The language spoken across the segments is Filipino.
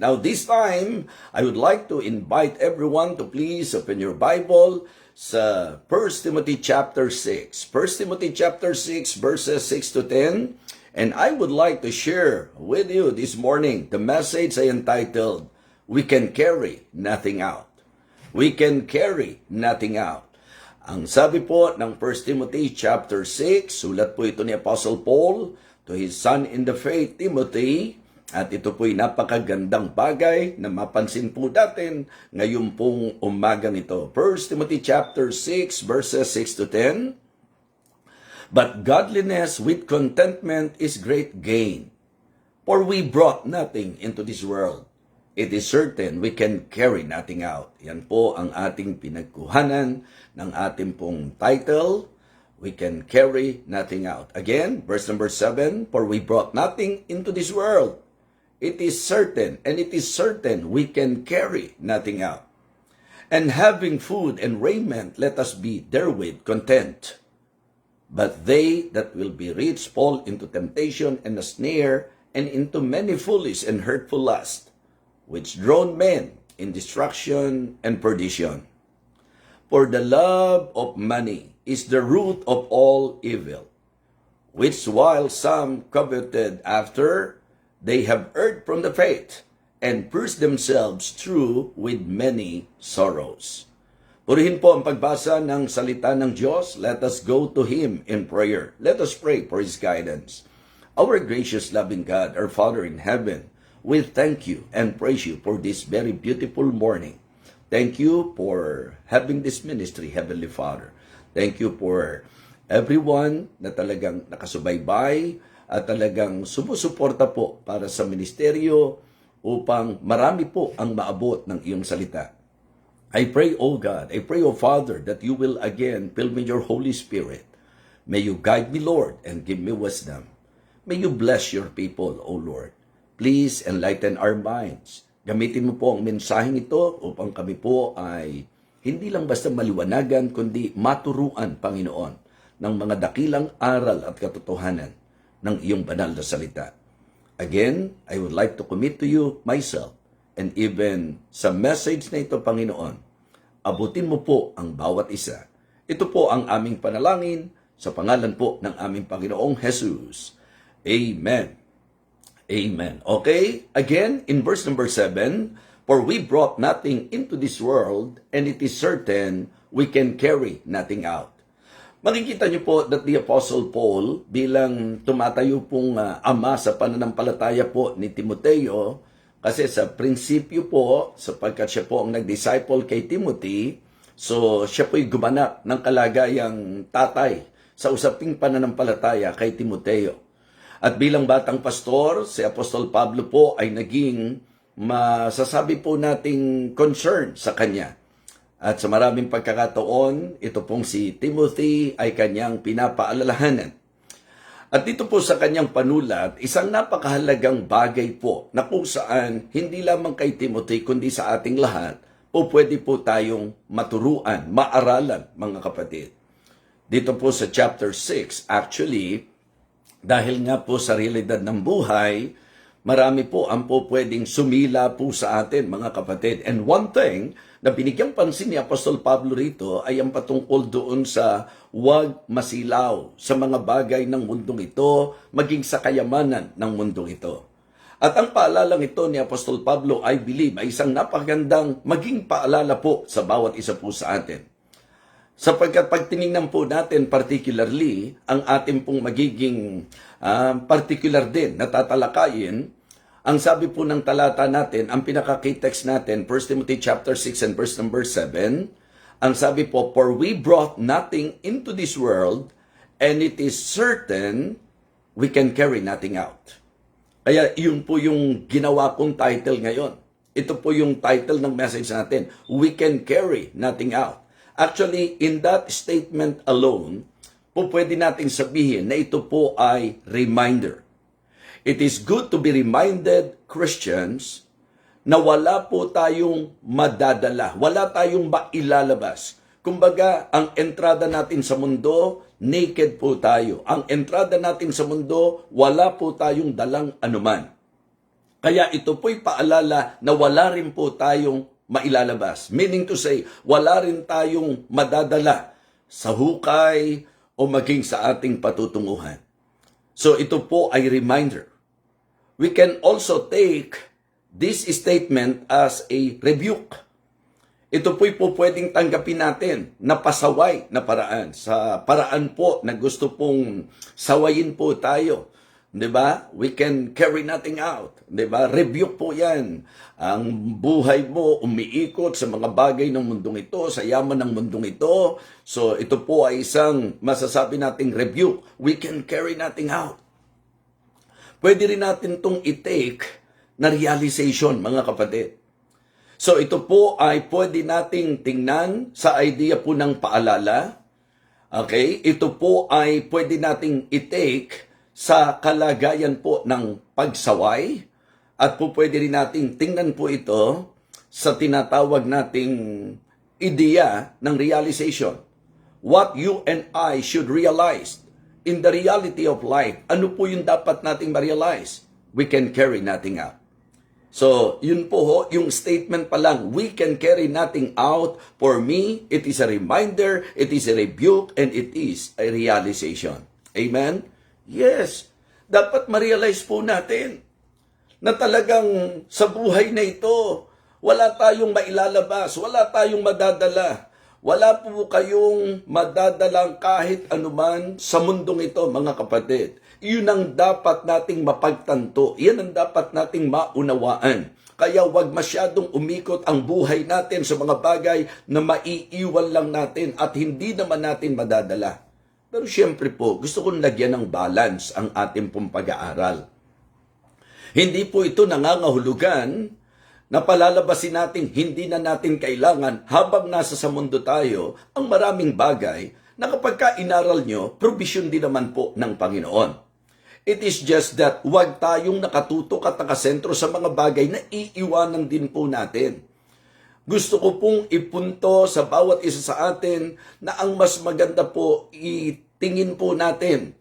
Now this time, I would like to invite everyone to please open your Bible sa 1 Timothy chapter 6. 1 Timothy chapter 6 verses 6 to 10. And I would like to share with you this morning the message I entitled, We Can Carry Nothing Out. We can carry nothing out. Ang sabi po ng 1 Timothy chapter 6, sulat po ito ni Apostle Paul to his son in the faith, Timothy. At ito po'y napakagandang bagay na mapansin po natin ngayon pong umagang ito. 1 Timothy chapter 6 verses 6 to 10. But godliness with contentment is great gain. For we brought nothing into this world. It is certain we can carry nothing out. Yan po ang ating pinagkuhanan ng ating pong title. We can carry nothing out. Again, verse number 7. For we brought nothing into this world. It is certain, and it is certain we can carry nothing out. And having food and raiment, let us be therewith content. But they that will be rich fall into temptation and a snare, and into many foolish and hurtful lusts, which drown men in destruction and perdition. For the love of money is the root of all evil, which while some coveted after, they have erred from the faith, and pierced themselves through with many sorrows. Purihin po ang pagbasa ng salita ng Diyos. Let us go to Him in prayer. Let us pray for His guidance. Our gracious loving God, our Father in heaven, we thank you and praise you for this very beautiful morning. Thank you for having this ministry, Heavenly Father. Thank you for everyone na talagang nakasubaybay at talagang sumusuporta po para sa ministeryo upang marami po ang maabot ng iyong salita. I pray, O God, I pray, O Father, that you will again fill me your Holy Spirit. May you guide me, Lord, and give me wisdom. May you bless your people, O Lord. Please enlighten our minds. Gamitin mo po ang mensaheng ito upang kami po ay hindi lang basta maliwanagan, kundi maturuan, Panginoon, ng mga dakilang aral at katotohanan ng iyong banal na salita. Again, I would like to commit to you myself, and even sa message na ito, Panginoon, abutin mo po ang bawat isa. Ito po ang aming panalangin sa pangalan po ng aming Panginoong Jesus. Amen. Amen. Okay? Again, in verse number 7, for we brought nothing into this world, and it is certain we can carry nothing out. Makikita niyo po that the Apostle Paul bilang tumatayo pong ama sa pananampalataya po ni Timoteo, kasi sa prinsipyo po, sapagkat siya po ang nag-disciple kay Timothy, so siya po'y gumanap ng kalagayang tatay sa usaping pananampalataya kay Timoteo. At bilang batang pastor, si Apostol Pablo po ay naging masasabi po nating concern sa kanya. At sa maraming pagkakataon, ito pong si Timothy ay kanyang pinapaalalahanan. At dito po sa kanyang panulat, isang napakahalagang bagay po na kung saan hindi lamang kay Timothy kundi sa ating lahat po pwede po tayong maturuan, maaralan mga kapatid. Dito po sa chapter 6, actually, dahil nga po sa realidad ng buhay, marami po ang po pwedeng sumila po sa atin mga kapatid. And one thing na binigyang pansin ni Apostol Pablo rito ay ang patungkol doon sa huwag masilaw sa mga bagay ng mundong ito, maging sa kayamanan ng mundong ito. At ang paalalang ito ni Apostol Pablo, I believe, ay isang napakagandang maging paalala po sa bawat isa po sa atin. Sapagkat pag tinignan po natin particularly, ang ating pong magiging particular din na tatalakayin, ang sabi po ng talata natin, ang pinaka-key text natin, 1 Timothy chapter 6 and verse number 7, ang sabi po, for we brought nothing into this world, and it is certain we can carry nothing out. Kaya yun po yung ginawa kong title ngayon. Ito po yung title ng message natin, we can carry nothing out. Actually, in that statement alone, po pwede nating sabihin na ito po ay reminder. It is good to be reminded, Christians, na wala po tayong madadala, wala tayong mailalabas. Kumbaga, ang entrada natin sa mundo, naked po tayo. Ang entrada natin sa mundo, wala po tayong dalang anuman. Kaya ito po'y paalala na wala rin po tayong mailalabas. Meaning to say, wala rin tayong madadala sa hukay o maging sa ating patutunguhan. So ito po ay reminder. We can also take this statement as a rebuke. Ito po'y po pwedeng tanggapin natin na pasaway na paraan. Sa paraan po na gusto pong sawayin po tayo. 'Di ba? We can carry nothing out. 'Di ba? Rebuke po 'yan. Ang buhay mo umiikot sa mga bagay ng mundong ito, sa yaman ng mundong ito. So ito po ay isang masasabi nating rebuke. We can carry nothing out. Pwede rin natin itong i-take na realization, mga kapatid. So ito po ay pwede nating tingnan sa idea po ng paalala. Okay? Ito po ay pwede nating i-take sa kalagayan po ng pagsaway at po pwede rin nating tingnan po ito sa tinatawag nating ideya ng realization. What you and I should realize in the reality of life. Ano po yung dapat nating ma-realize? We can carry nothing out. So, yun po ho, yung statement pa lang, we can carry nothing out. For me, it is a reminder, it is a rebuke, and it is a realization. Amen? Yes, dapat ma-realize po natin na talagang sa buhay na ito, wala tayong mailalabas, wala tayong madadala. Wala po kayong madadalang kahit anuman sa mundong ito, mga kapatid. Yun ang dapat nating mapagtanto. Yan ang dapat nating maunawaan. Kaya wag masyadong umikot ang buhay natin sa mga bagay na maiiwan lang natin at hindi naman natin madadala. Pero siyempre po, gusto kong lagyan ng balance ang ating pong pag-aaral. Hindi po ito nangangahulugan na palalabasin natin hindi na natin kailangan habang nasa sa mundo tayo ang maraming bagay na kapag ka inaral nyo, provision din naman po ng Panginoon. It is just that huwag tayong nakatutok at nakasentro sa mga bagay na iiwanan din po natin. Gusto ko pong ipunto sa bawat isa sa atin na ang mas maganda po itingin po natin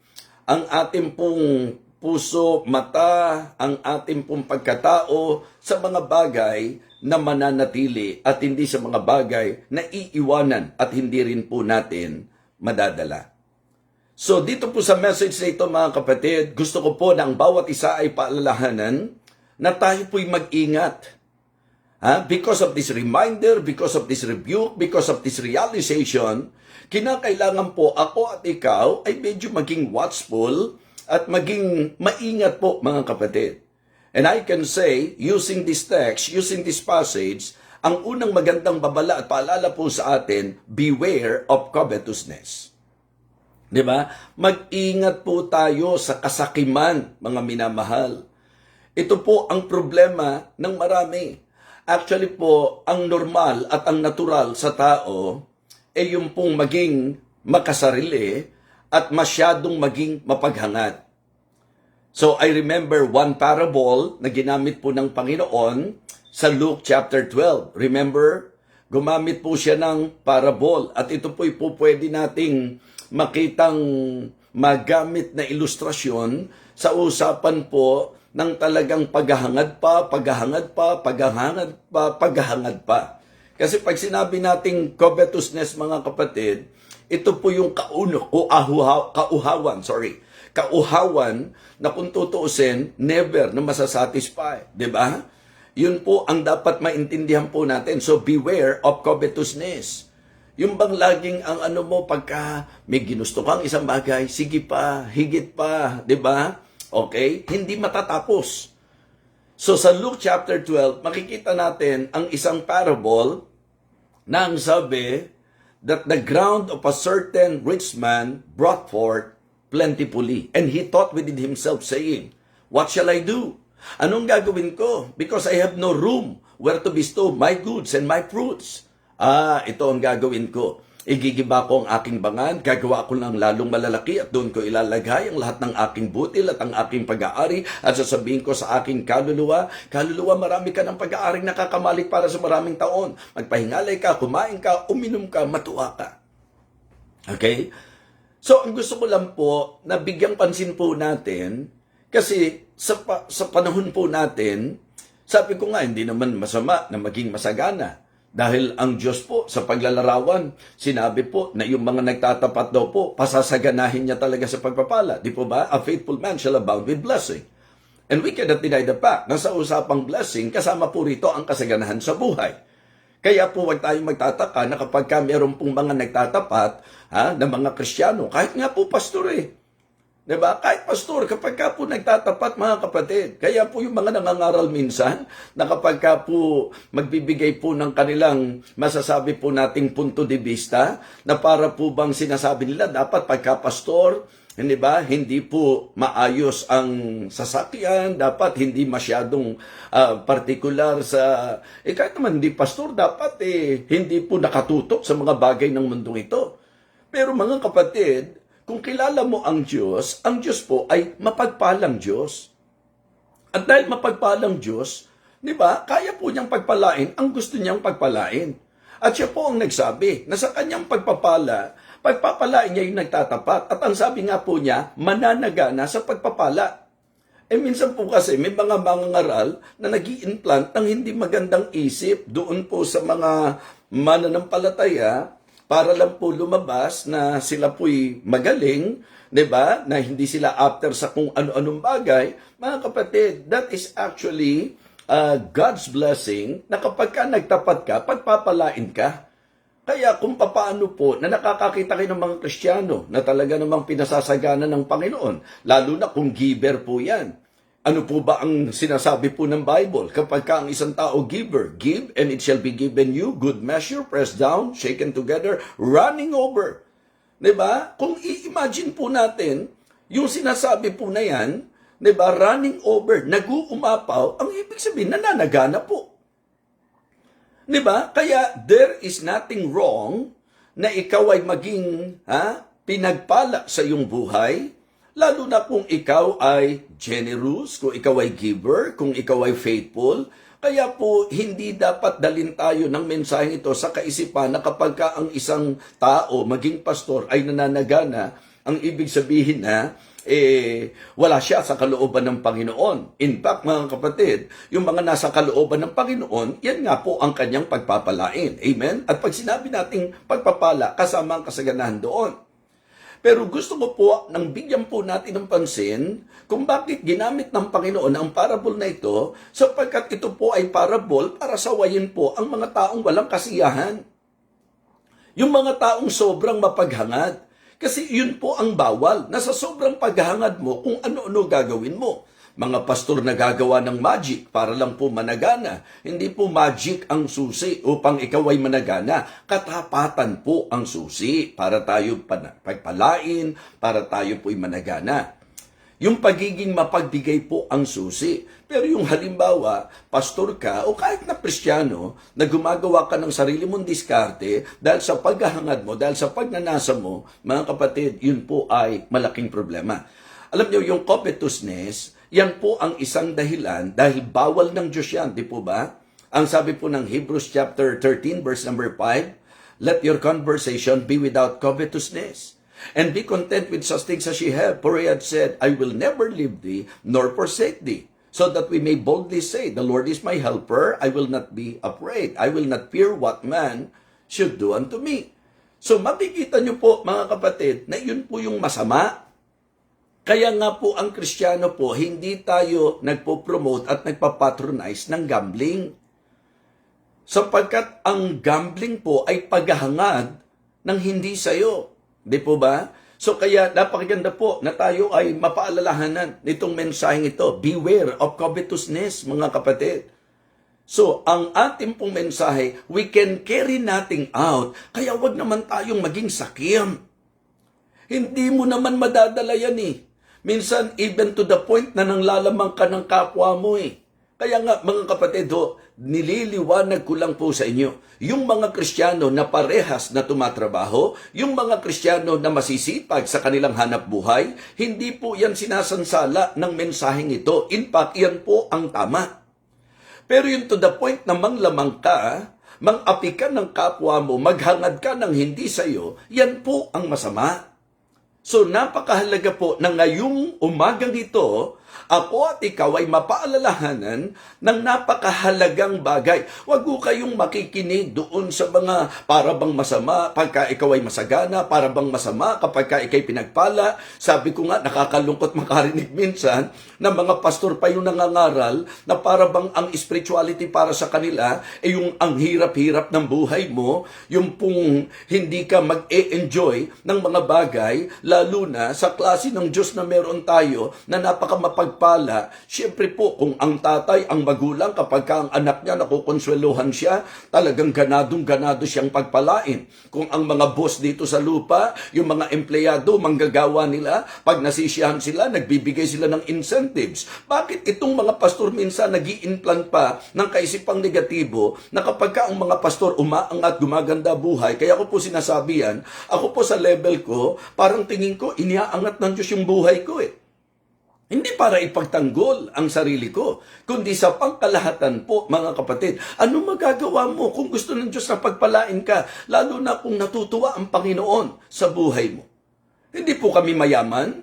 ang ating pong puso, mata, ang ating pong pagkatao sa mga bagay na mananatili at hindi sa mga bagay na iiwanan at hindi rin po natin madadala. So dito po sa message na ito, mga kapatid, gusto ko po na ang bawat isa ay paalalahanan na tayo po'y mag-ingat. Because of this reminder, because of this rebuke, because of this realization, kinakailangan po ako at ikaw ay medyo maging watchful at maging maingat po, mga kapatid. And I can say, using this text, using this passage, ang unang magandang babala at paalala po sa atin, beware of covetousness. Di ba? Mag-ingat po tayo sa kasakiman, mga minamahal. Ito po ang problema ng marami. Actually po, ang normal at ang natural sa tao ay yung pong maging makasarili at masyadong maging mapaghangad. So I remember one parable na ginamit po ng Panginoon sa Luke chapter 12. Remember? Gumamit po siya ng parable at ito po'y po pwede nating makitang magamit na ilustrasyon sa usapan po ng talagang paghahangad pa. Kasi pag sinabi nating covetousness, mga kapatid, ito po yung kauhawan na kung tutuusin, never na masasatisfy. Diba? Yun po ang dapat maintindihan po natin. So beware of covetousness. Yung bang laging ang ano mo, pagka may ginusto kang isang bagay, sige pa, higit pa, diba? Okay? Hindi matatapos. So sa Luke chapter 12, makikita natin ang isang parable na ang sabi that the ground of a certain rich man brought forth plentifully. And he thought within himself, saying, what shall I do? Anong gagawin ko? Because I have no room where to bestow my goods and my fruits. Ito ang gagawin ko. Igigiba ko ang aking bangan, gagawa ko ng lalong malalaki at doon ko ilalagay ang lahat ng aking butil at ang aking pag-aari at sasabihin ko sa aking kaluluwa, marami ka ng pag-aaring nakakamalik para sa maraming taon. Magpahingalay ka, kumain ka, uminom ka, matuwa ka. Okay? So, ang gusto ko lang po na bigyang pansin po natin kasi sa panahon po natin, sabi ko nga, hindi naman masama na maging masagana. Dahil ang Diyos po, sa paglalarawan, sinabi po na yung mga nagtatapat daw po, pasasaganahin niya talaga sa pagpapala. Di po ba? A faithful man shall abound with blessing. And we cannot deny the fact na sa usapang blessing, kasama po rito ang kasaganahan sa buhay. Kaya po huwag tayong magtataka na kapag meron pong mga nagtatapat na mga Kristiyano, kahit nga po pastor diba? Kahit pastor, kapag ka po nagtatapat mga kapatid, kaya po yung mga nangangaral minsan, na kapag ka po magbibigay po ng kanilang masasabi po nating punto de vista, na para po bang sinasabi nila, dapat pagka pastor, hindi ba? Hindi po maayos ang sasakyan, dapat hindi masyadong partikular sa... kahit naman hindi pastor, dapat hindi po nakatutok sa mga bagay ng mundong ito. Pero mga kapatid, kung kilala mo ang Diyos po ay mapagpalang Diyos. At dahil mapagpalang Diyos, di ba, kaya po niyang pagpalain ang gusto niyang pagpalain. At siya po ang nagsabi na sa kanyang pagpapalain niya yung nagtatapat. At ang sabi nga po niya, mananagana sa pagpapala. Minsan po kasi may mga mangangaral na nag-i-implant ng hindi magandang isip doon po sa mga mananampalataya para lang po lumabas na sila po'y magaling, di ba? Na hindi sila after sa kung ano-anong bagay. Mga kapatid, that is actually God's blessing na kapag ka nagtapat ka, pagpapalain ka. Kaya kung papaano po na nakakakita kayo ng mga Kristiyano na talaga namang pinasasagana ng Panginoon, lalo na kung giver po yan. Ano po ba ang sinasabi po ng Bible? Kapag ka ang isang tao giver, give and it shall be given you, good measure, pressed down, shaken together, running over. Diba? Kung i-imagine po natin, yung sinasabi po na yan, diba, running over, nag-uumapaw, ang ibig sabihin, nananagana po. Diba? Kaya there is nothing wrong na ikaw ay maging pinagpala sa iyong buhay, lalo na kung ikaw ay generous, kung ikaw ay giver, kung ikaw ay faithful. Kaya po, hindi dapat dalhin tayo ng mensaheng ito sa kaisipan na kapag ka ang isang tao, maging pastor, ay nananagana, ang ibig sabihin na, wala siya sa kalooban ng Panginoon. In fact, mga kapatid, yung mga nasa kalooban ng Panginoon, yan nga po ang kanyang pagpapalain. Amen? At pag sinabi nating pagpapala, kasama ang kasaganahan doon. Pero gusto ko po nang bigyan po natin ng pansin kung bakit ginamit ng Panginoon ang parable na ito, sapagkat ito po ay parable para sawayin po ang mga taong walang kasiyahan. Yung mga taong sobrang mapaghangad. Kasi yun po ang bawal. Nasa sobrang paghangad mo kung ano-ano gagawin mo. Mga pastor na gagawa ng magic para lang po managana. Hindi po magic ang susi upang ikaw ay managana. Katapatan po ang susi para tayo pagpalain, para tayo po'y managana. Yung pagiging mapagbigay po ang susi. Pero yung halimbawa, pastor ka o kahit na Kristiyano na gumagawa ka ng sarili mong diskarte dahil sa paghahangad mo, dahil sa pagnanasa mo, mga kapatid, yun po ay malaking problema. Alam niyo, yung covetousness, yan po ang isang dahilan dahil bawal ng Diyos yan, di po ba? Ang sabi po ng Hebrews chapter 13 verse number 5, let your conversation be without covetousness, and be content with such things as ye have. For he had said, I will never leave thee, nor forsake thee, so that we may boldly say, the Lord is my helper, I will not be afraid. I will not fear what man should do unto me. So makikita nyo po mga kapatid na yun po yung masama. Kaya nga po ang Kristiyano po, hindi tayo nagpo-promote at nagpapatronize ng gambling. Sapagkat ang gambling po ay paghahangad ng hindi sayo. Di po ba? So kaya napakaganda po na tayo ay mapaalalahanan nitong mensaheng ito. Beware of covetousness, mga kapatid. So, ang ating pong mensahe, we can carry nothing out. Kaya wag naman tayong maging sakim. Hindi mo naman madadala yan Minsan, even to the point na nanglalamang ka ng kapwa mo Kaya nga, mga kapatid, nililiwanag ko lang po sa inyo. Yung mga Kristiyano na parehas na tumatrabaho, yung mga Kristiyano na masisipag sa kanilang hanap buhay, hindi po yan sinasansala ng mensaheng ito. In fact, yan po ang tama. Pero yung to the point na manglamang ka, mang-api ka ng kapwa mo, maghangad ka ng hindi sa'yo, yan po ang masama. So napakahalaga po na ngayong umagang ito, Ako at ikaw ay mapaalalahanan ng napakahalagang bagay. Huwag ko kayong makikinig doon sa mga para bang masama pagka ikaw ay masagana, para bang masama kapag ka ikay pinagpala. Sabi ko nga, nakakalungkot makarinig minsan na mga pastor pa yung nangangaral na para bang ang spirituality para sa kanila ay yung ang hirap-hirap ng buhay mo, yung pong hindi ka mag-e-enjoy ng mga bagay, lalo na sa klase ng Diyos na meron tayo na napakamapagpala. Siyempre po, kung ang tatay, ang magulang, kapag ka ang anak niya nakukonsueluhan siya, talagang ganadong-ganado siyang pagpalain. Kung ang mga boss dito sa lupa, yung mga empleyado, manggagawa nila, pag nasisiyahan sila, nagbibigay sila ng incentives. Bakit itong mga pastor minsan nag-i-implant pa ng kaisipang negatibo na kapag ka ang mga pastor umaangat, gumaganda buhay, kaya ko po sinasabi yan, ako po sa level ko, parang tingin ko, iniaangat ng Diyos yung buhay ko eh. Hindi para ipagtanggol ang sarili ko, kundi sa pangkalahatan po, mga kapatid. Ano magagawa mo kung gusto ng Diyos na pagpalain ka, lalo na kung natutuwa ang Panginoon sa buhay mo? Hindi po kami mayaman,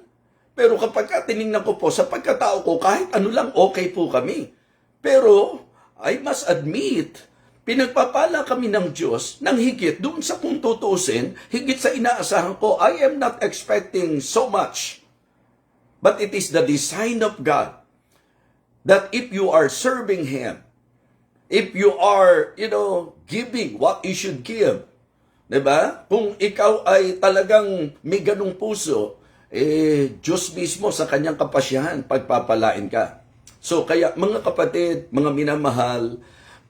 pero kapag tinignan ko po sa pagkatao ko, kahit ano lang okay po kami. Pero, I must admit, pinagpapala kami ng Diyos ng higit doon sa kung tutuusin, higit sa inaasahan ko. I am not expecting so much. But it is the design of God that if you are serving Him, if you are, giving what you should give, diba? Kung ikaw ay talagang may ganung puso, Diyos mismo sa kanyang kapasyahan, pagpapalain ka. So kaya mga kapatid, mga minamahal,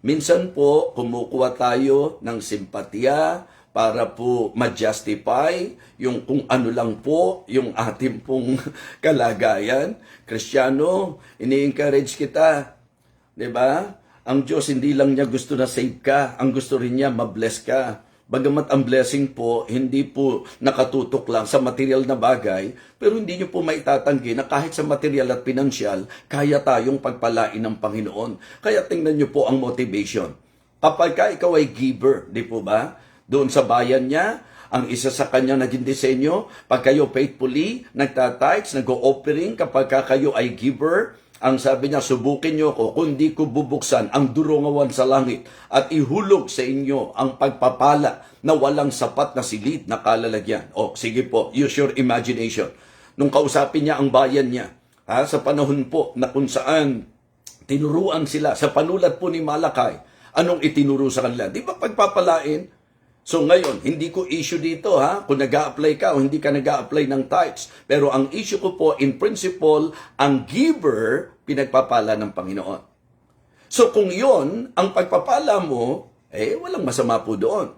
minsan po kumukuha tayo ng simpatya, para po ma-justify yung kung ano lang po yung ating pong kalagayan. Kristiyano, ini-encourage kita. 'Di ba? Ang Diyos hindi lang niya gusto na save ka, ang gusto rin niya ma-bless ka. Bagamat ang blessing po, hindi po nakatutok lang sa material na bagay, pero hindi niyo po maitatanggi na kahit sa material at pinansyal, kaya tayong pagpalain ng Panginoon. Kaya tingnan niyo po ang motivation. Kapag ka ikaw ay giver, di po ba? Doon sa bayan niya, ang isa sa kanya naging disenyo, pag kayo faithfully, nagtatites, nag-o-offering, kapag kayo ay giver, ang sabi niya, subukin niyo ko, kundi ko bubuksan ang durungawan sa langit at ihulog sa inyo ang pagpapala na walang sapat na silid na kalalagyan. O, sige po, use your imagination. Nung kausapin niya ang bayan niya, sa panahon po na kung saan tinuruan sila, sa panulat po ni Malakay, anong itinuro sa kanila? Di ba pagpapalain? So ngayon, hindi ko issue dito kung nag-a-apply ka o hindi ka nag-a-apply ng tithes. Pero ang issue ko po, in principle, ang giver, pinagpapala ng Panginoon. So kung yon ang pagpapala mo, walang masama po doon.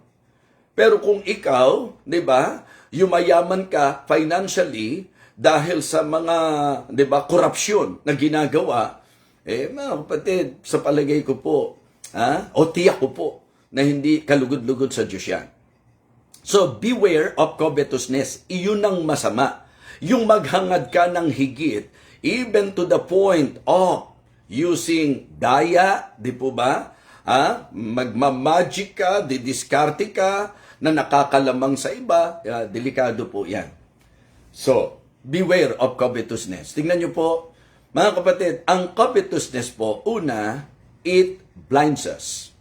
Pero kung ikaw, di ba, yumayaman ka financially dahil sa mga, di ba, korupsyon na ginagawa, mga kapatid, sa palagay ko po, o tiyak ko po, na hindi kalugod-lugod sa Diyos yan. So, beware of covetousness. Iyon ang masama. Yung maghangad ka ng higit, even to the point of using daya, di po ba? Magmamagic ka, didiskarte ka, na nakakalamang sa iba, delikado po yan. So, beware of covetousness. Tingnan nyo po, mga kapatid, ang covetousness po, una, it blinds us.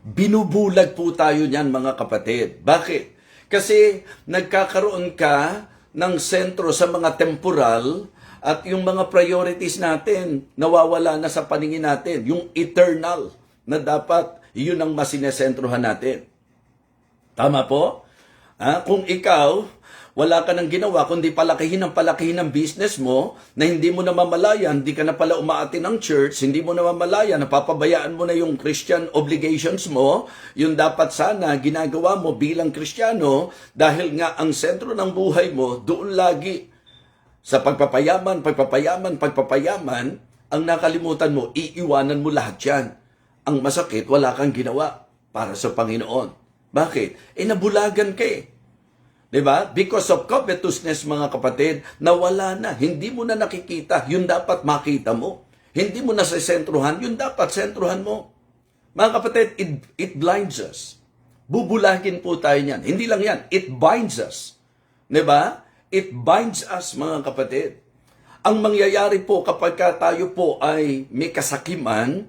Binubulag po tayo niyan, mga kapatid. Bakit? Kasi nagkakaroon ka ng sentro sa mga temporal at yung mga priorities natin nawawala na sa paningin natin. Yung eternal na dapat yun ang masinesentrohan natin. Tama po? Kung ikaw wala ka nang ginawa kundi palakihin ang business mo na hindi mo namamalaya, hindi ka na pala umaati ng church, hindi mo namamalaya, napapabayaan mo na yung Christian obligations mo, yung dapat sana ginagawa mo bilang Kristiyano dahil nga ang sentro ng buhay mo doon lagi sa pagpapayaman, ang nakalimutan mo, iiwanan mo lahat yan. Ang masakit, wala kang ginawa para sa Panginoon. Bakit? Nabulagan ka eh. Diba? Because of covetousness, mga kapatid, nawala na. Hindi mo na nakikita. Yun dapat makita mo. Hindi mo na sa sentruhan. Yun dapat sentruhan mo. Mga kapatid, it blinds us. Bubulagin po tayo niyan. Hindi lang yan. It binds us. Diba? It binds us, mga kapatid. Ang mangyayari po kapag tayo po ay may kasakiman,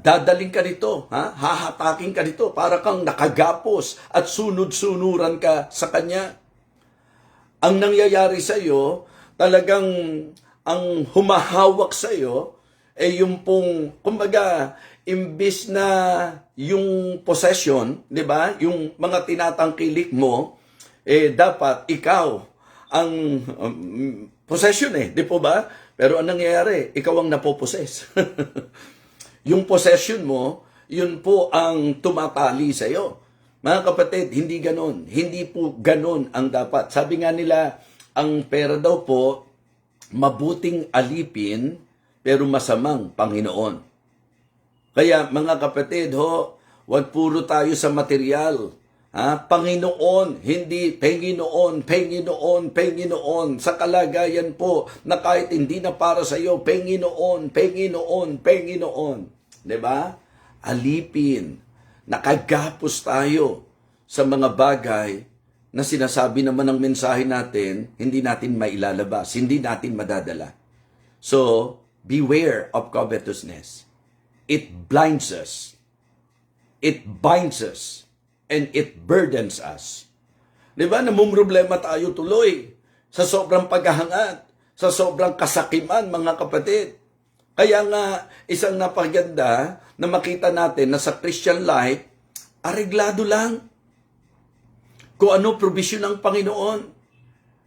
dadaling ka dito, hahatakin ka dito, para kang nakagapos at sunod-sunuran ka sa Kanya. Ang nangyayari sa iyo, talagang ang humahawak sa iyo, yung pong, kumbaga, imbis na yung possession, di ba, yung mga tinatangkilik mo, dapat ikaw ang possession di po ba? Pero ang nangyayari, ikaw ang napoposes. Yung possession mo, yun po ang tumatali sa iyo. Mga kapatid, hindi ganon. Hindi po ganon ang dapat. Sabi nga nila, ang pera daw po, mabuting alipin, pero masamang Panginoon. Kaya mga kapatid, wag puro tayo sa material. Panginoon, hindi Panginoon, Panginoon, Panginoon. Sa kalagayan po na kahit hindi na para sa iyo, Panginoon, Panginoon, Panginoon. Diba? Alipin. Nakagapos tayo sa mga bagay na sinasabi naman ng mensahe natin, hindi natin mailalabas, hindi natin madadala. So, beware of covetousness. It blinds us. It binds us. And it burdens us. Diba? Namumroblema tayo tuloy sa sobrang paghahangad, sa sobrang kasakiman, mga kapatid. Kaya nga, isang napaganda na makita natin na sa Christian life, areglado lang. Kung ano provision ng Panginoon,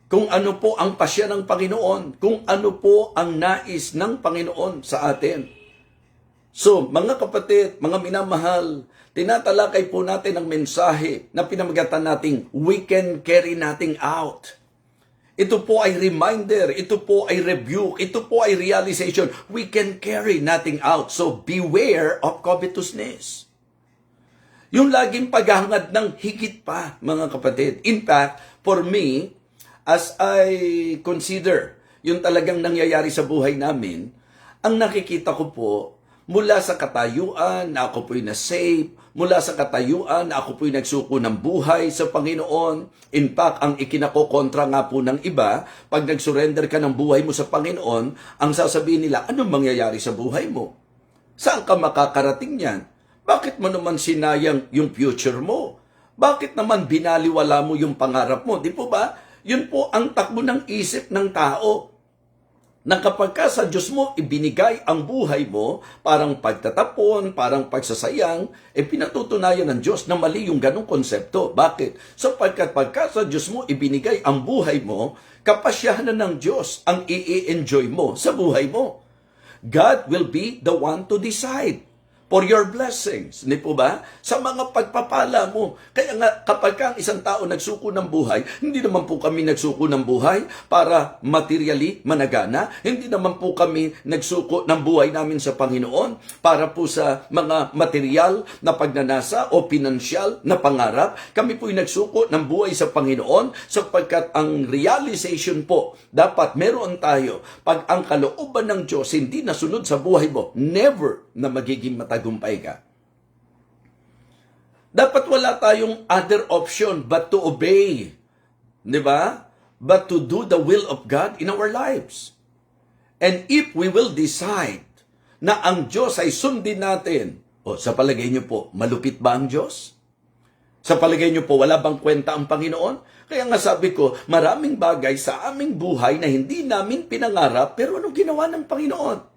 kung ano po ang pasya ng Panginoon, kung ano po ang nais ng Panginoon sa atin. So, mga kapatid, mga minamahal, tinatalakay po natin ang mensahe na pinamagatan nating we can carry nothing out. Ito po ay reminder, ito po ay rebuke, ito po ay realization. We can carry nothing out. So beware of covetousness. Yung laging paghahangad ng higit pa, mga kapatid. In fact, for me, as I consider yung talagang nangyayari sa buhay namin, ang nakikita ko po, mula sa katayuan na ako po'y na-save, mula sa katayuan na ako po'y nagsuko ng buhay sa Panginoon. In fact, ang ikinakokontra nga po ng iba, pag nag-surrender ka ng buhay mo sa Panginoon, ang sasabihin nila, anong mangyayari sa buhay mo? Saan ka makakarating yan? Bakit mo naman sinayang yung future mo? Bakit naman binaliwala mo yung pangarap mo? Di po ba? Yun po ang takbo ng isip ng tao. Na kapag ka sa Diyos mo ibinigay ang buhay mo, parang pagtatapon, parang pagsasayang, pinatutunayan ng Diyos na mali yung ganong konsepto. Bakit? Sapagkat pagka sa Diyos mo ibinigay ang buhay mo, kapasyahan ng Diyos ang i-enjoy mo sa buhay mo. God will be the one to decide for your blessings. Hindi po ba? Sa mga pagpapala mo. Kaya nga, kapag ang isang tao nagsuko ng buhay, hindi naman po kami nagsuko ng buhay para materially managana. Hindi naman po kami nagsuko ng buhay namin sa Panginoon para po sa mga material na pagnanasa o pinansyal na pangarap. Kami po'y nagsuko ng buhay sa Panginoon sapagkat ang realization po, dapat meron tayo. Pag ang kalooban ng Diyos hindi nasunod sa buhay mo, never na magiging matagumpay ka. Dapat wala tayong other option but to obey. Di ba? But to do the will of God in our lives. And if we will decide na ang Diyos ay sundin natin, sa palagay niyo po, malupit ba ang Diyos? Sa palagay niyo po, wala bang kwenta ang Panginoon? Kaya nga sabi ko, maraming bagay sa aming buhay na hindi namin pinangarap, pero ano ginawa ng Panginoon?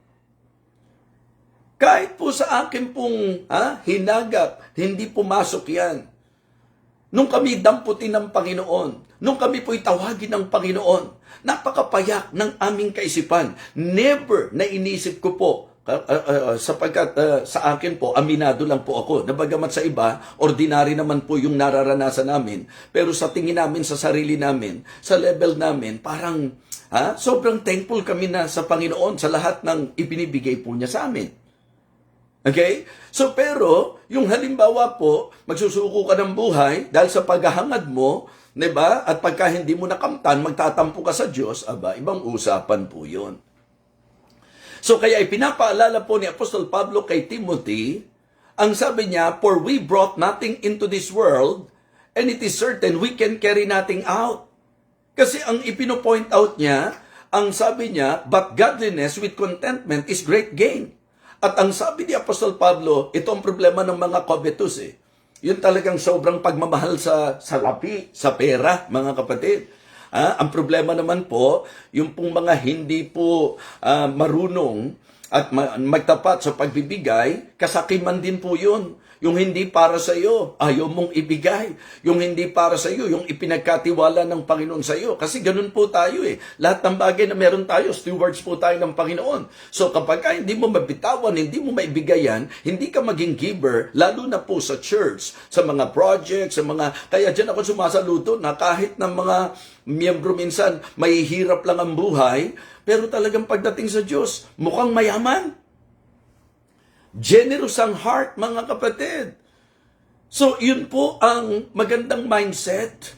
Kahit po sa akin pong hinagap, hindi pumasok yan. Nung kami damputin ng Panginoon, nung kami po'y tawagin ng Panginoon, napakapayak ng aming kaisipan. Never na inisip ko po, sapagkat sa akin po, aminado lang po ako. Nabagamat sa iba, ordinary naman po yung nararanasan namin. Pero sa tingin namin, sa sarili namin, sa level namin, parang sobrang thankful kami na sa Panginoon sa lahat ng ibinibigay po niya sa amin. Okay? So pero, yung halimbawa po, magsusuko ka ng buhay dahil sa paghahangad mo, diba? At pagka hindi mo nakamtan, magtatampo ka sa Diyos, ibang usapan po yun. So kaya ipinapaalala po ni Apostol Pablo kay Timothy, ang sabi niya, for we brought nothing into this world, and it is certain we can carry nothing out. Kasi ang ipino-point out niya, ang sabi niya, but godliness with contentment is great gain. At ang sabi ni Apostol Pablo, ito ang problema ng mga covetous eh. Yun talagang sobrang pagmamahal sa salapi, sa pera, mga kapatid. Ang problema naman po, yung pong mga hindi po marunong at magtapat sa pagbibigay, kasakiman din po yun. Yung hindi para sa iyo, ayaw mong ibigay. Yung hindi para sa iyo, yung ipinagkatiwala ng Panginoon sa iyo. Kasi ganun po tayo eh. Lahat ng bagay na meron tayo, stewards po tayo ng Panginoon. So kapag hindi mo mabitawan, hindi mo maibigay yan, hindi ka maging giver, lalo na po sa church, sa mga projects, sa mga... Kaya dyan ako sumasaluto na kahit ng mga miyembro minsan, mahihirap lang ang buhay, pero talagang pagdating sa Diyos, mukhang mayaman. Generous ang heart, mga kapatid. So, yun po ang magandang mindset.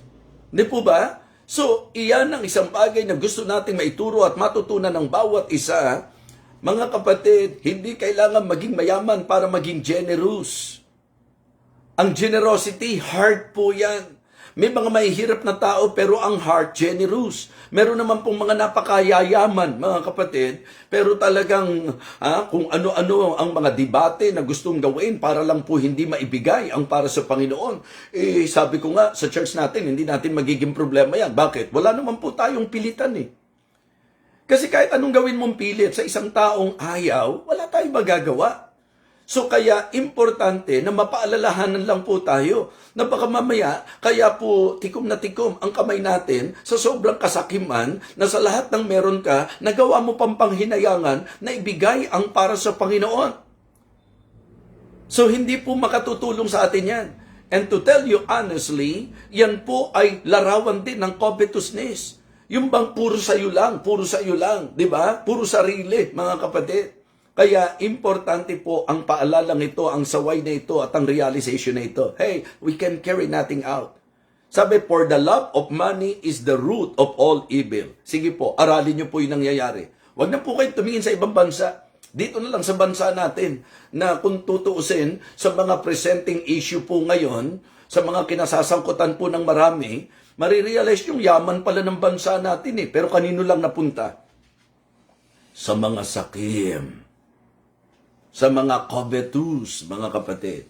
Hindi po ba? So, iyan ang isang bagay na gusto nating maituro at matutunan ng bawat isa. Mga kapatid, hindi kailangan maging mayaman para maging generous. Ang generosity, heart po yan. May mga mahihirap na tao pero ang heart generous. Meron naman pong mga napakayayaman, mga kapatid, pero talagang kung ano-ano ang mga debate na gustong gawin para lang po hindi maibigay ang para sa Panginoon. Eh, sabi ko nga, sa church natin, hindi natin magiging problema yan. Bakit? Wala naman po tayong pilitan eh. Kasi kahit anong gawin mong pilit sa isang taong ayaw, wala tayong magagawa. So kaya importante na mapaalalahanan lang po tayo na baka mamaya kaya po tikom na tikom ang kamay natin sa sobrang kasakiman na sa lahat ng meron ka, nagawa mo pang panghinayangan na ibigay ang para sa Panginoon. So hindi po makatutulong sa atin yan. And to tell you honestly, yan po ay larawan din ng covetousness. Yung bang puro sa'yo lang, di ba? Puro sarili, mga kapatid. Kaya importante po ang paalalang ito, ang saway na ito at ang realization na ito. Hey, we can carry nothing out. Sabi, for the love of money is the root of all evil. Sige po, aralin niyo po yung nangyayari. Huwag na po kayo tumingin sa ibang bansa. Dito na lang sa bansa natin na kung tutuusin sa mga presenting issue po ngayon, sa mga kinasasangkutan po ng marami, marirealize yung yaman pala ng bansa natin eh. Pero kanino lang napunta? Sa mga sakim. Sa mga covetous, mga kapatid.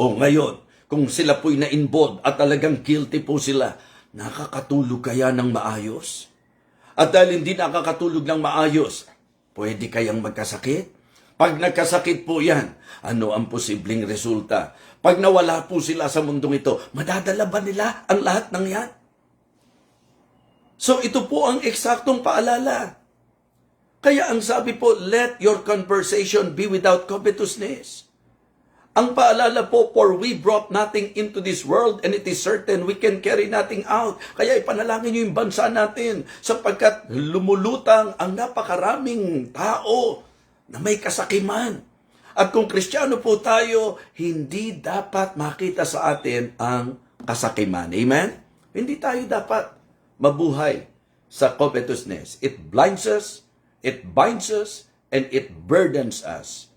O ngayon, kung sila po'y na-involved at talagang guilty po sila, nakakatulog kaya ng maayos? At dahil hindi nakakatulog ng maayos, pwede kayang magkasakit? Pag nagkasakit po yan, ano ang posibleng resulta? Pag nawala po sila sa mundong ito, madadala ba nila ang lahat ng yan? So ito po ang eksaktong paalala. Kaya ang sabi po, let your conversation be without covetousness. Ang paalala po, for we brought nothing into this world and it is certain we can carry nothing out. Kaya ipanalangin niyo yung bansa natin sapagkat lumulutang ang napakaraming tao na may kasakiman. At kung Kristiyano po tayo, hindi dapat makita sa atin ang kasakiman. Amen? Hindi tayo dapat mabuhay sa covetousness. It blinds us, it binds us, and it burdens us.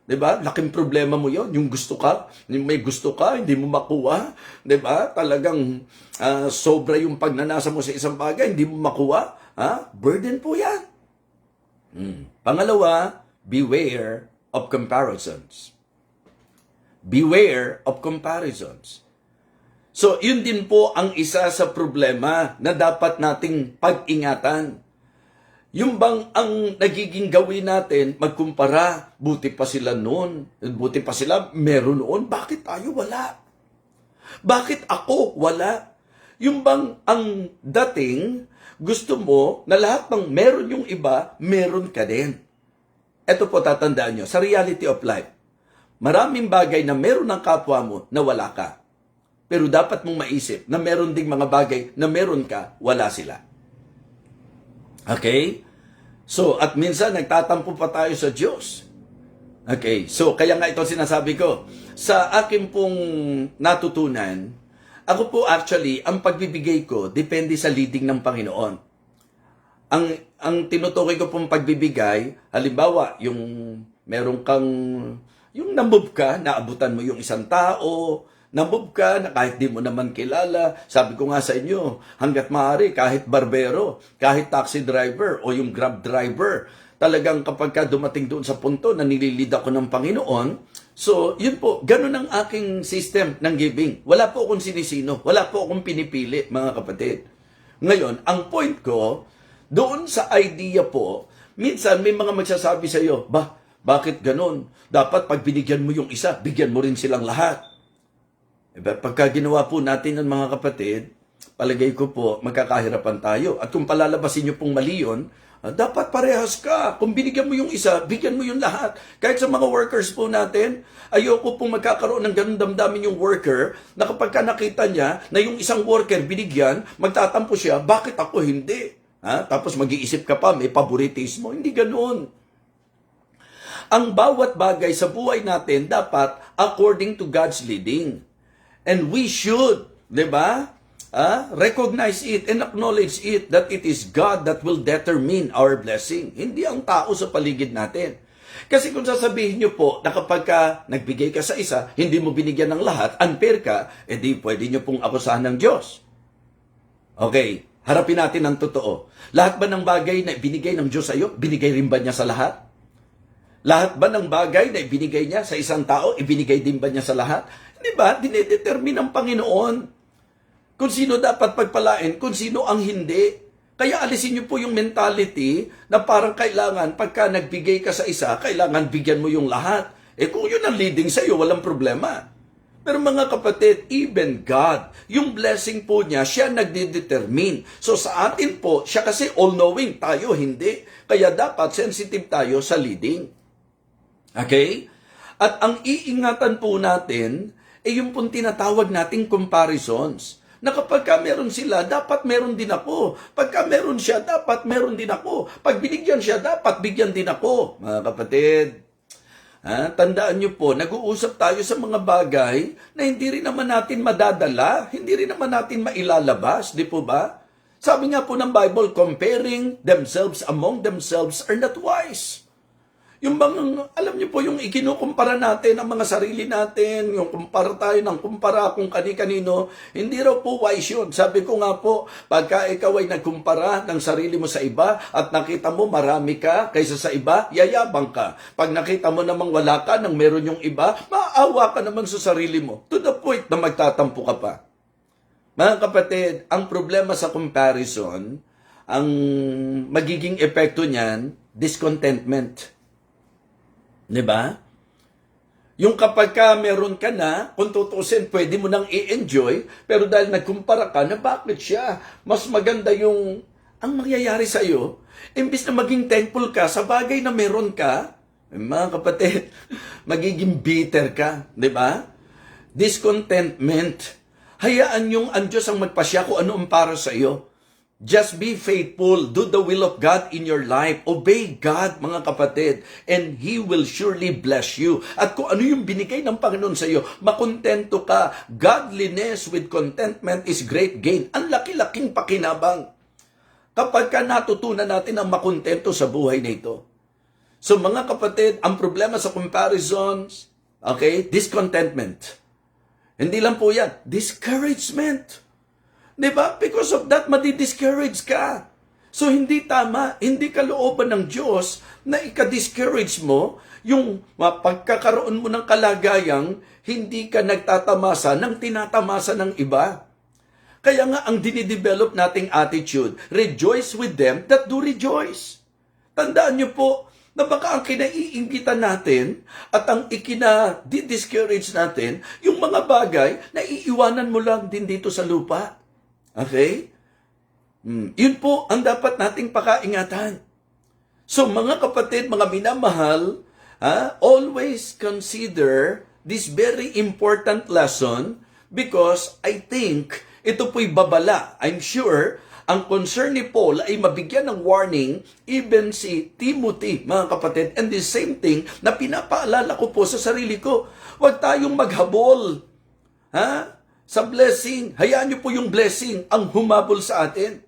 Diba? Laking problema mo yon. Yung gusto ka, yung may gusto ka, hindi mo makuha. Diba? Talagang sobra yung pagnanasa mo sa isang bagay, hindi mo makuha. Burden po yan. Pangalawa, beware of comparisons. Beware of comparisons. So, yun din po ang isa sa problema na dapat nating pag-ingatan. Yung bang ang nagiging gawin natin, magkumpara, buti pa sila noon, buti pa sila meron noon, bakit tayo wala? Bakit ako wala? Yung bang ang dating, gusto mo na lahat ng meron yung iba, meron ka din. Ito po tatandaan nyo, sa reality of life, maraming bagay na meron ng kapwa mo na wala ka. Pero dapat mong maisip na meron ding mga bagay na meron ka, wala sila. Okay? So, at minsan nagtatampo pa tayo sa Diyos. Okay? So, kaya nga ito sinasabi ko. Sa akin pong natutunan, ako po actually, ang pagbibigay ko, depende sa leading ng Panginoon. Ang tinutukoy ko pong pagbibigay, halimbawa, yung meron kang, yung namove ka, naabutan mo yung isang tao, Na-move ka na kahit di mo naman kilala. Sabi ko nga sa inyo, hanggat maaari, kahit barbero, kahit taxi driver o yung grab driver, talagang kapag ka dumating doon sa punto na nililid ako ng Panginoon, so yun po, ganun ang aking system ng giving. Wala po akong sinisino, wala po akong pinipili, mga kapatid. Ngayon, ang point ko, doon sa idea po, minsan may mga magsasabi sa iyo, bakit ganun? Dapat pag binigyan mo yung isa, bigyan mo rin silang lahat. Pagka ginawa po natin ng mga kapatid, palagay ko po, magkakahirapan tayo. At kung palalabasin nyo pong mali yun, dapat parehas ka. Kung binigyan mo yung isa, bigyan mo yung lahat. Kahit sa mga workers po natin, ayoko pong magkakaroon ng ganun damdamin yung worker na kapag ka nakita niya na yung isang worker binigyan, magtatampo siya, bakit ako hindi? Tapos mag-iisip ka pa, may favoritismo. Hindi ganun. Ang bawat bagay sa buhay natin dapat according to God's leading. And we should, di ba? Recognize it and acknowledge it that it is God that will determine our blessing. Hindi ang tao sa paligid natin. Kasi kung sasabihin nyo po na kapag ka nagbigay ka sa isa, hindi mo binigyan ng lahat, unfair ka, edi pwede nyo pong akusahan ng Diyos. Okay, harapin natin ang totoo. Lahat ba ng bagay na binigay ng Diyos sa iyo, binigay rin ba niya sa lahat? Lahat ba ng bagay na ibinigay niya sa isang tao, ibinigay din ba niya sa lahat? Di ba? Dinedetermine ng Panginoon kung sino dapat pagpalain, kung sino ang hindi. Kaya alisin niyo po yung mentality na parang kailangan, pagka nagbigay ka sa isa, kailangan bigyan mo yung lahat. Kung yun ang leading sa iyo, walang problema. Pero mga kapatid, even God, yung blessing po niya, siya nagdedetermine. So sa atin po, siya kasi all-knowing, tayo hindi. Kaya dapat sensitive tayo sa leading. Okay? At ang iingatan po natin, yung pong tinatawag nating comparisons. Na kapag ka meron sila, dapat meron din ako. Pagka meron siya, dapat meron din ako. Pag binigyan siya, dapat bigyan din ako. Mga kapatid, tandaan nyo po, nag-uusap tayo sa mga bagay na hindi rin naman natin madadala, hindi rin naman natin mailalabas, di po ba? Sabi nga po ng Bible, comparing themselves among themselves are not wise. Yung bang, alam niyo po, yung ikinukumpara natin ang mga sarili natin, yung kumpara tayo ng kumpara kung kani-kanino, hindi raw po wise yun. Sabi ko nga po, pagka ikaw ay nagkumpara ng sarili mo sa iba at nakita mo marami ka kaysa sa iba, yayabang ka. Pag nakita mo namang wala ka nang meron yung iba, maawa ka naman sa sarili mo. To the point na magtatampo ka pa. Mga kapatid, ang problema sa comparison, ang magiging epekto niyan, discontentment. Diba? Yung kapag ka meron ka na, kung tutusin, pwede mo nang i-enjoy, pero dahil nagkumpara ka, na bakit siya? Mas maganda yung, ang mangyayari sa iyo, imbis na maging thankful ka sa bagay na meron ka, mga kapatid, magiging bitter ka, diba? Discontentment. Hayaan yung ang Diyos ang magpasya kung ano ang para sa iyo. Just be faithful. Do the will of God in your life. Obey God, mga kapatid, and He will surely bless you. At kung ano yung binigay ng Panginoon sa iyo, makontento ka. Godliness with contentment is great gain. Ang laki-laking pakinabang kapag ka natutunan natin ang makontento sa buhay na ito. So mga kapatid, ang problema sa comparisons, okay, discontentment. Hindi lang po yan, discouragement. Diba? Because of that, madi-discourage ka. So, hindi tama, hindi kalooban ng Diyos na ika-discourage mo yung pagkakaroon mo ng kalagayang hindi ka nagtatamasa ng tinatamasa ng iba. Kaya nga, ang dinidevelop nating attitude, rejoice with them that do rejoice. Tandaan niyo po, na baka ang kinaiinggitan natin at ang ikina-discourage natin, yung mga bagay na iiwanan mo lang din dito sa lupa. Okay? Yun po ang dapat nating pakaingatan. So mga kapatid, mga minamahal, always consider this very important lesson because I think ito po'y babala. I'm sure ang concern ni Paul ay mabigyan ng warning even si Timothy, mga kapatid. And the same thing na pinapaalala ko po sa sarili ko. Huwag tayong maghabol. Sa blessing, hayaan niyo po yung blessing ang humabol sa atin.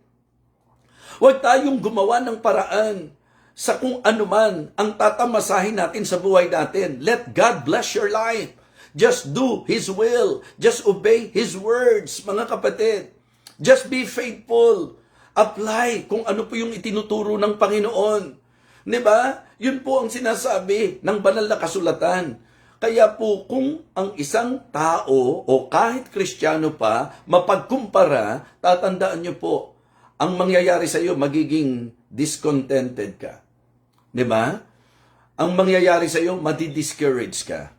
Huwag tayong gumawa ng paraan sa kung ano man ang tatamasahin natin sa buhay natin. Let God bless your life. Just do His will. Just obey His words, mga kapatid. Just be faithful. Apply kung ano po yung itinuturo ng Panginoon. Di ba? Yun po ang sinasabi ng banal na kasulatan. Kaya po kung ang isang tao o kahit Kristiyano pa mapagkumpara, tatandaan nyo po, ang mangyayari sa iyo, magiging discontented ka. Di ba? Ang mangyayari sa iyo, madi-discourage ka.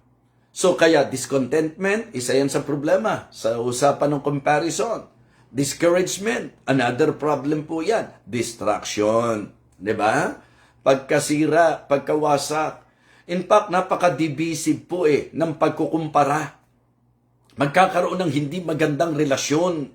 So kaya discontentment, isa yan sa problema sa usapan ng comparison. Discouragement, another problem po yan. Distraction. Di ba? Pagkasira, pagkawasak. In fact, napaka-divisive po ng pagkukumpara. Magkakaroon ng hindi magandang relasyon.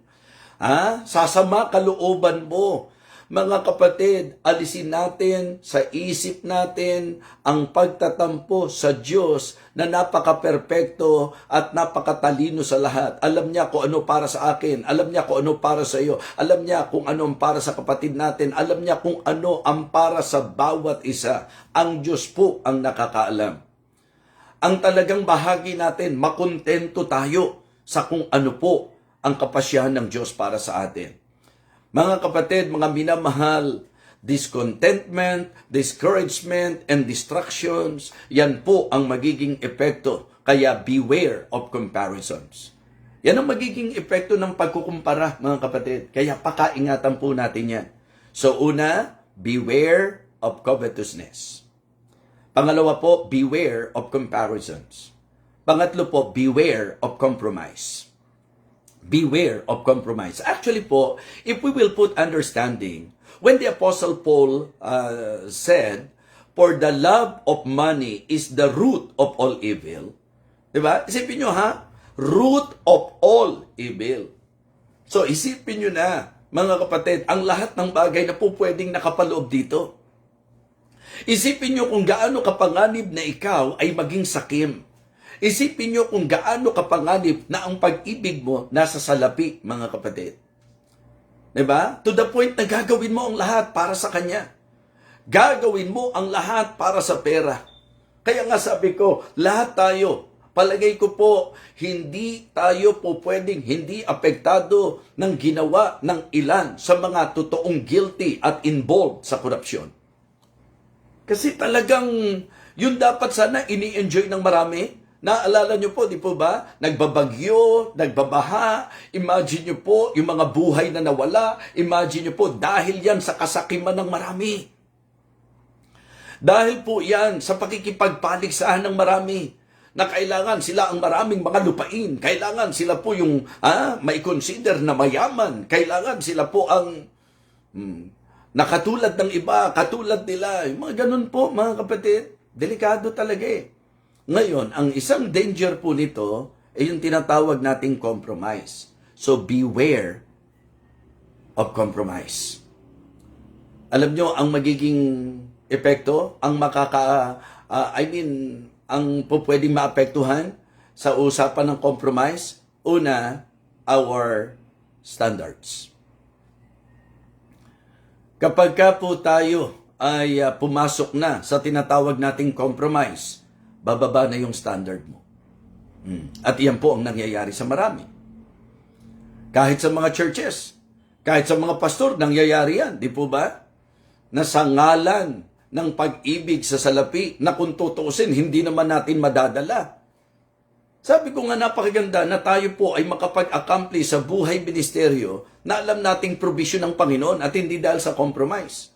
Sasama kalooban mo. Mga kapatid, alisin natin sa isip natin ang pagtatampo sa Diyos na napaka-perpekto at napakatalino sa lahat. Alam niya kung ano para sa akin. Alam niya kung ano para sa iyo. Alam niya kung ano ang para sa kapatid natin. Alam niya kung ano ang para sa bawat isa. Ang Diyos po ang nakakaalam. Ang talagang bahagi natin, makontento tayo sa kung ano po ang kapasyahan ng Diyos para sa atin. Mga kapatid, mga minamahal, discontentment, discouragement, and distractions, yan po ang magiging epekto. Kaya beware of comparisons. Yan ang magiging epekto ng pagkukumpara, mga kapatid. Kaya pakaingatan po natin yan. So una, beware of covetousness. Pangalawa po, beware of comparisons. Pangatlo po, beware of compromise. Beware of compromise. Actually po, if we will put understanding, when the Apostle Paul said, for the love of money is the root of all evil. Diba? Isipin nyo root of all evil. So isipin nyo na, mga kapatid, ang lahat ng bagay na po pwedeng nakapaloob dito. Isipin nyo kung gaano kapanganib na ikaw ay maging sakim. Isipin nyo kung gaano kapanganib na ang pag-ibig mo nasa salapi, mga kapatid. Diba? To the point na gagawin mo ang lahat para sa Kanya. Gagawin mo ang lahat para sa pera. Kaya nga sabi ko, lahat tayo, palagay ko po, hindi tayo po pwedeng hindi apektado ng ginawa ng ilan sa mga totoong guilty at involved sa korupsyon. Kasi talagang yun dapat sana ini-enjoy ng marami. Naalala nyo po, di po ba? Nagbabagyo, nagbabaha. Imagine nyo po yung mga buhay na nawala. Imagine nyo po, dahil yan sa kasakiman ng marami. Dahil po yan sa pakikipagpaligsahan ng marami na kailangan sila ang maraming mga lupain. Kailangan sila po yung may consider na mayaman. Kailangan sila po ang nakatulad ng iba, katulad nila. Yung mga ganun po, mga kapatid. Delikado talaga Ngayon, ang isang danger po nito ay yung tinatawag nating compromise. So, beware of compromise. Alam nyo, ang magiging epekto, ang ang pwedeng maapektuhan sa usapan ng compromise, una, our standards. Kapag ka po tayo ay pumasok na sa tinatawag nating compromise, bababa na yung standard mo. At iyan po ang nangyayari sa marami. Kahit sa mga churches, kahit sa mga pastor, nangyayari yan. Di po ba? Na sa ngalan ng pag-ibig sa salapi, na kung tutuusin, hindi naman natin madadala. Sabi ko nga napakaganda na tayo po ay makapag-accomplish sa buhay ministeryo na alam nating provision ng Panginoon at hindi dahil sa compromise.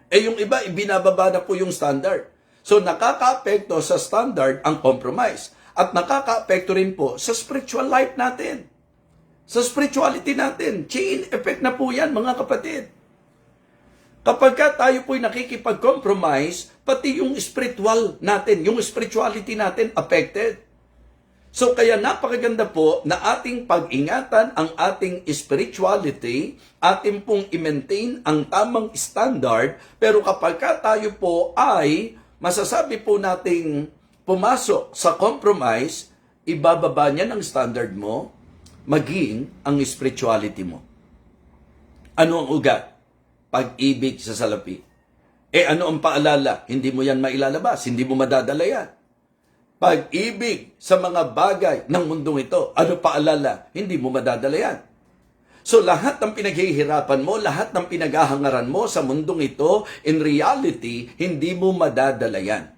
Yung iba, ibinababa na po yung standard. So, nakaka-apekto sa standard ang compromise. At nakaka-apekto rin po sa spiritual life natin. Sa spirituality natin. Chain effect na po yan, mga kapatid. Kapag tayo po'y nakikipag-compromise, pati yung spiritual natin, yung spirituality natin affected. So, kaya napakaganda po na ating pag-ingatan ang ating spirituality, ating pong i-maintain ang tamang standard, pero kapag tayo po ay masasabi po nating pumasok sa compromise, ibababa niya ng standard mo, maging ang spirituality mo. Ano ang ugat? Pag-ibig sa salapi. Ano ang paalala? Hindi mo yan mailalabas, hindi mo madadala yan. pag-ibig sa mga bagay ng mundong ito. Ano paalala? Hindi mo madadala yan. So lahat ng pinaghihirapan mo, lahat ng pinaghahangaran mo sa mundong ito, in reality, hindi mo madadala yan.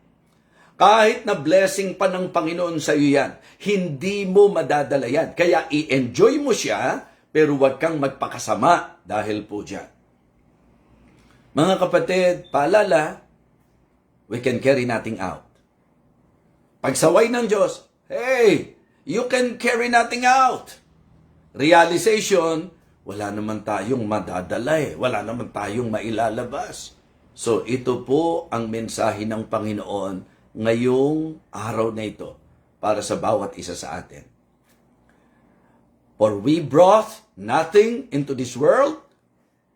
Kahit na blessing pa ng Panginoon sa iyo yan, hindi mo madadala yan. Kaya i-enjoy mo siya, pero huwag kang magpakasama dahil po dyan. Mga kapatid, paalala, we can carry nothing out. Pagsaway ng Diyos, hey, you can carry nothing out. Realization, wala naman tayong madadala eh. Wala naman tayong mailalabas. So ito po ang mensahe ng Panginoon ngayong araw na ito para sa bawat isa sa atin. For we brought nothing into this world,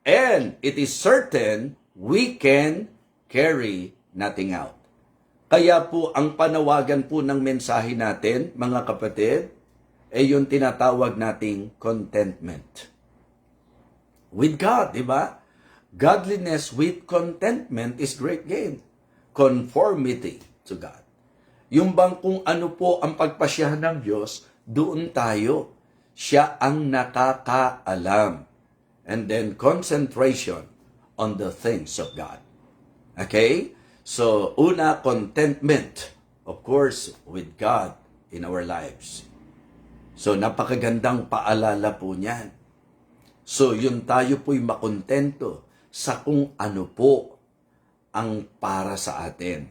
and it is certain we can carry nothing out. Kaya po ang panawagan po ng mensahe natin, mga kapatid, ay yung tinatawag nating contentment. With God, di ba? Godliness with contentment is great gain. Conformity to God. Yung bang kung ano po ang pagpasyahan ng Diyos, doon tayo. Siya ang nakakaalam. And then concentration on the things of God. Okay? So, una, contentment, of course, with God in our lives. So, napakagandang paalala po niyan. So, yun tayo po'y makontento sa kung ano po ang para sa atin.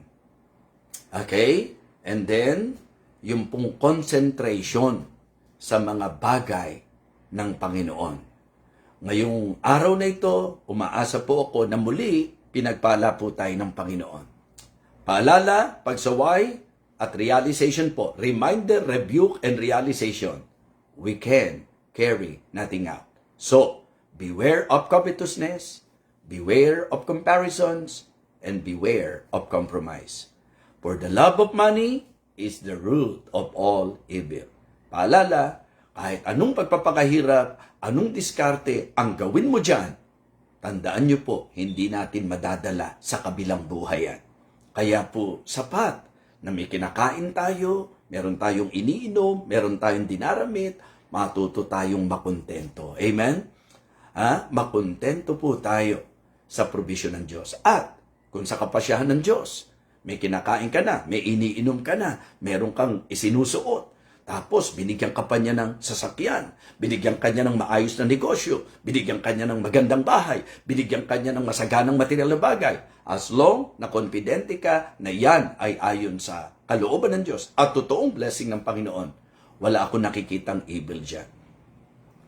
Okay? And then, yung pong concentration sa mga bagay ng Panginoon. Ngayong araw na ito, umaasa po ako na muli, pinagpala po tayo ng Panginoon. Paalala, pagsaway, at realization po. Reminder, rebuke, and realization. We can carry nothing out. So, beware of covetousness, beware of comparisons, and beware of compromise. For the love of money is the root of all evil. Paalala, kahit anong pagpapakahirap, anong diskarte ang gawin mo dyan, tandaan nyo po, hindi natin madadala sa kabilang buhay yan. Kaya po, sapat na may kinakain tayo, meron tayong iniinom, meron tayong dinaramit, matuto tayong makontento. Amen? Makontento po tayo sa provision ng Diyos. At kung sa kapasyahan ng Diyos, may kinakain ka na, may iniinom ka na, meron kang isinusuot, tapos, binigyan ka pa niya ng sasakyan, binigyan ka niya ng maayos na negosyo, binigyan ka niya ng magandang bahay, binigyan ka niya ng masaganang material na bagay. As long na confidente ka na yan ay ayon sa kalooban ng Diyos at totoong blessing ng Panginoon, wala akong nakikitang evil dyan.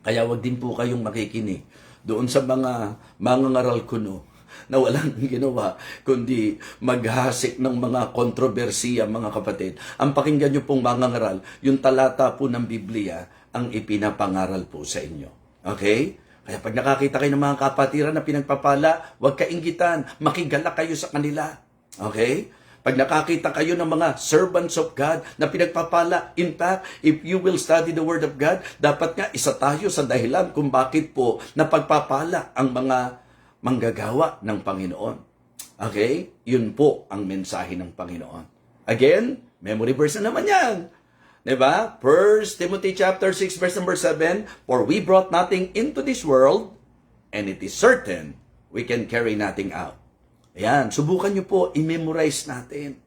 Kaya wag din po kayong makikinig doon sa mga mangangaral kuno na walang ginawa, kundi maghasik ng mga kontrobersiya, mga kapatid. Ang pakinggan nyo pong mangangaral, yung talata po ng Biblia, ang ipinapangaral po sa inyo. Okay? Kaya pag nakakita kayo ng mga kapatiran na pinagpapala, huwag kainggitan, makigala kayo sa kanila. Okay? Pag nakakita kayo ng mga servants of God na pinagpapala, in fact, if you will study the Word of God, dapat nga isa tayo sa dahilan kung bakit po napagpapala ang mga manggagawa ng Panginoon. Okay? Yun po ang mensahe ng Panginoon. Again, memory verse na naman yan. Diba? 1 Timothy chapter 6 verse number 7, For we brought nothing into this world, and it is certain we can carry nothing out. Ayan, subukan nyo po, i-memorize natin.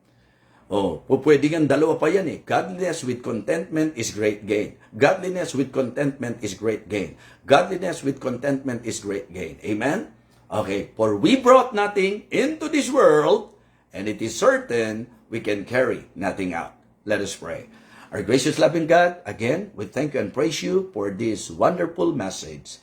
Pwede nga dalawa pa yan eh. Godliness with contentment is great gain. Godliness with contentment is great gain. Godliness with contentment is great gain. Amen? Okay, for we brought nothing into this world, and it is certain we can carry nothing out. Let us pray. Our gracious loving God, again, we thank you and praise you for this wonderful message.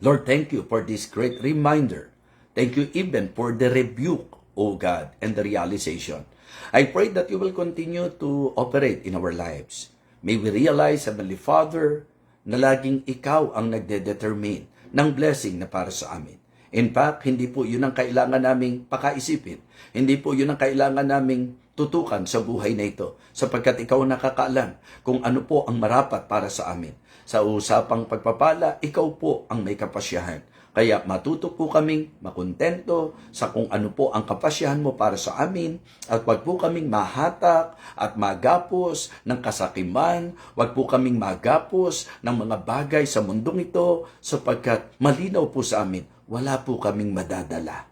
Lord, thank you for this great reminder. Thank you even for the rebuke, O God, and the realization. I pray that you will continue to operate in our lives. May we realize, Heavenly Father, na laging ikaw ang nagde-determine ng blessing na para sa amin. In fact, hindi po yun ang kailangan naming pakaisipin. Hindi po yun ang kailangan naming tutukan sa buhay na ito, sapagkat ikaw nakakaalam kung ano po ang marapat para sa amin. Sa usapang pagpapala, ikaw po ang may kapasyahan. Kaya matuto po kaming makontento sa kung ano po ang kapasyahan mo para sa amin at wag po kaming mahatak at magapos ng kasakiman, wag po kaming magapos ng mga bagay sa mundong ito sapagkat malinaw po sa amin, wala po kaming madadala.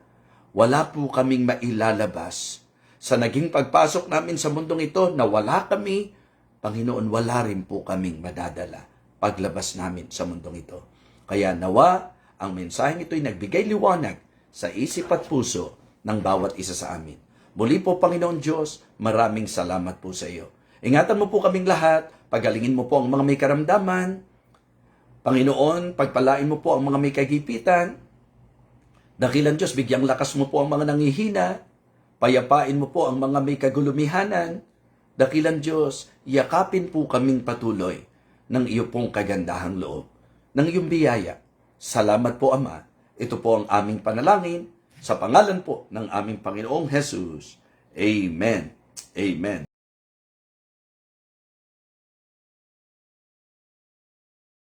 Wala po kaming mailalabas. Sa naging pagpasok namin sa mundong ito na wala kami, Panginoon, wala rin po kaming madadala paglabas namin sa mundong ito. Kaya nawa, ang mensaheng ito'y nagbigay liwanag sa isip at puso ng bawat isa sa amin. Muli po, Panginoon Diyos, maraming salamat po sa iyo. Ingatan mo po kaming lahat, pagalingin mo po ang mga may karamdaman. Panginoon, pagpalain mo po ang mga may kagipitan. Dakilan Diyos, bigyang lakas mo po ang mga nangihina. Payapain mo po ang mga may kagulumihanan. Dakilan Diyos, yakapin po kaming patuloy ng iyo pong kagandahang loob, ng iyong biyaya. Salamat po, Ama. Ito po ang aming panalangin sa pangalan po ng aming Panginoong Jesus. Amen. Amen.